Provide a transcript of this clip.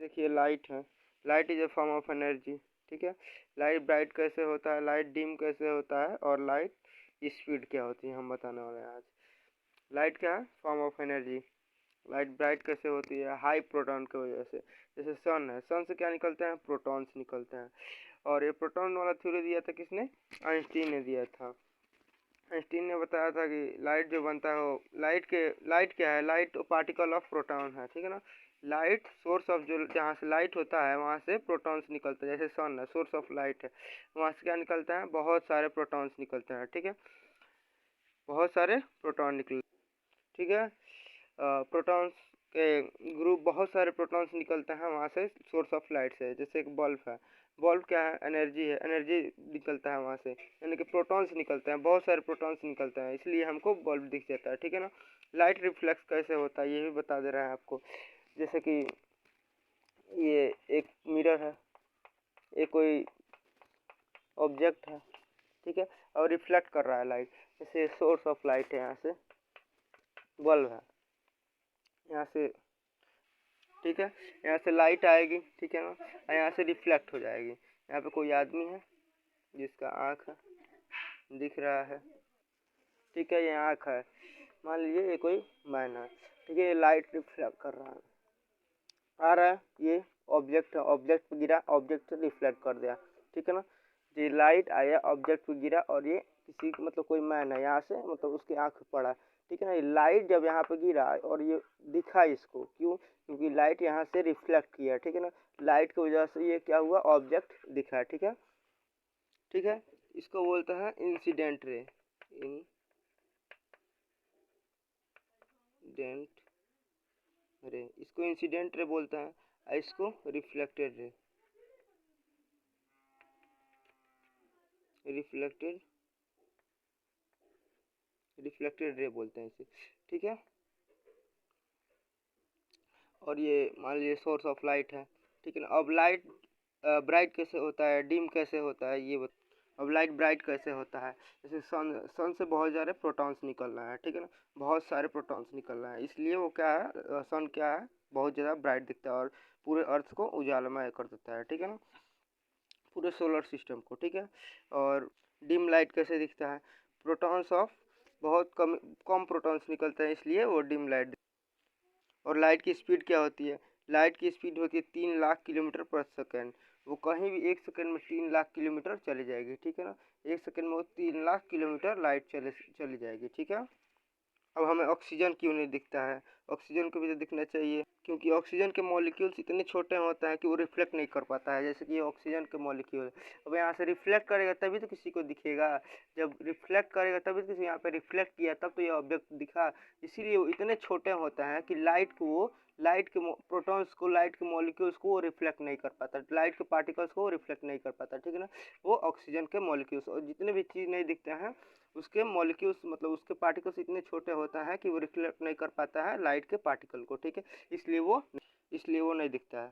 देखिए लाइट है, light is a form of energy. ठीक है, लाइट ब्राइट कैसे होता है, लाइट डिम कैसे होता है, और लाइट स्पीड क्या होती है हम बताने वाले हैं आज। लाइट क्या है, form of energy. Light bright कैसे होती है, हाई प्रोटॉन की वजह से। जैसे सन है, सन से क्या निकलते हैं, प्रोटॉन्स निकलते हैं। और ये प्रोटॉन वाला थ्योरी दिया था किसने, आइंस्टीन ने दिया था। आइंस्टीन ने बताया था कि लाइट जो बनता है वो लाइट क्या है, लाइट पार्टिकल ऑफ प्रोटॉन है। ठीक है ना, लाइट सोर्स ऑफ, जो जहाँ से लाइट होता है वहाँ से प्रोटॉन्स निकलते हैं। जैसे सन है, सोर्स ऑफ लाइट है, वहाँ से क्या निकलता है, बहुत सारे प्रोटॉन्स निकलते हैं। ठीक है, बहुत सारे प्रोटॉन निकल, ठीक है, प्रोटॉन्स के ग्रुप, बहुत सारे प्रोटॉन्स निकलते हैं वहाँ से, सोर्स ऑफ लाइट से। जैसे एक बल्ब है, बल्ब क्या है, एनर्जी है, एनर्जी निकलता है वहाँ से, यानी कि प्रोटॉन्स निकलते हैं, बहुत सारे प्रोटॉन्स निकलते हैं, इसलिए हमको बल्ब दिख जाता है। ठीक है ना, लाइट रिफ्लेक्स कैसे होता है ये भी बता दे रहा है आपको। जैसे कि ये एक मिरर है, ये कोई ऑब्जेक्ट है, ठीक है, और रिफ्लेक्ट कर रहा है लाइट। जैसे सोर्स ऑफ लाइट है, यहाँ से बल्ब है, यहाँ से, ठीक है, यहाँ से लाइट आएगी, ठीक है ना, और यहाँ से रिफ्लेक्ट हो जाएगी। यहाँ पे कोई आदमी है जिसका आँख है, दिख रहा है, ठीक है, ये आँख है, मान लीजिए ये कोई मैन है, ठीक है, ये लाइट रिफ्लेक्ट कर रहा है, आ रहा है, ये ऑब्जेक्ट है, ऑब्जेक्ट पे गिरा, ऑब्जेक्ट से रिफ्लेक्ट कर दिया। ठीक है ना, ये लाइट आया, ऑब्जेक्ट पे गिरा, और ये किसी मतलब कोई मैन है, यहाँ से मतलब उसकी आँख पे पड़ा। ठीक है ना, ये लाइट जब यहाँ पे गिरा और ये दिखा इसको, क्यों, क्योंकि लाइट यहाँ से रिफ्लेक्ट किया। ठीक है ना, लाइट की वजह से ये क्या हुआ, ऑब्जेक्ट दिखा। ठीक है, ठीक है, इसको बोलते हैं इंसिडेंट रे, इंसिडेंट रे, इसको इंसिडेंट रे बोलते हैं, और इसको reflected ray, reflected reflected ray बोलते हैं इसे। ठीक है, और ये मान लीजिए सोर्स ऑफ लाइट है। ठीक है ना, अब लाइट ब्राइट कैसे होता है, डिम कैसे होता है ये अब लाइट ब्राइट कैसे होता है, जैसे सन से बहुत सारे प्रोटॉन्स निकल रहे हैं। ठीक है ना, बहुत सारे प्रोटॉन्स निकल रहे हैं, इसलिए वो क्या है, सन क्या है, बहुत ज़्यादा ब्राइट दिखता है और पूरे अर्थ को उजालामय कर देता है। ठीक है ना, पूरे सोलर सिस्टम को। ठीक है, और डिम लाइट कैसे दिखता है, प्रोटॉन्स ऑफ बहुत कम कम प्रोटॉन्स निकलते हैं, इसलिए वो डिम लाइट। और लाइट की स्पीड क्या होती है, लाइट की स्पीड होती है 3 लाख किलोमीटर पर सेकेंड। वो कहीं भी 1 सेकेंड में 3 लाख किलोमीटर चली जाएगी। ठीक है ना, 1 सेकेंड में वो 3 लाख किलोमीटर लाइट चली जाएगी। ठीक है, अब हमें ऑक्सीजन क्यों नहीं दिखता है, ऑक्सीजन को भी तो दिखना चाहिए, क्योंकि ऑक्सीजन के मॉलिक्यूल्स इतने छोटे होते हैं कि वो रिफ्लेक्ट नहीं कर पाता है। जैसे कि ये ऑक्सीजन के मॉलिक्यूल, अब यहाँ से रिफ्लेक्ट करेगा तभी तो किसी को दिखेगा, जब रिफ्लेक्ट करेगा तभी तो किसी, यहाँ पे रिफ्लेक्ट किया तब तो ये ऑब्जेक्ट दिखा। इसीलिए वो इतने छोटे होते हैं कि लाइट के प्रोटॉन्स को, लाइट के मॉलिक्यूल्स को वो रिफ्लेक्ट नहीं कर पाता, लाइट के पार्टिकल्स को वो रिफ्लेक्ट नहीं कर पाता। ठीक है ना, वो ऑक्सीजन के मॉलिक्यूल्स और जितने भी चीज़ नहीं दिखते हैं उसके मॉलिक्यूल्स मतलब उसके पार्टिकल्स इतने छोटे होता है कि वो रिफ्लेक्ट नहीं कर पाता है लाइट के पार्टिकल को। ठीक है, इसलिए वो नहीं दिखता है।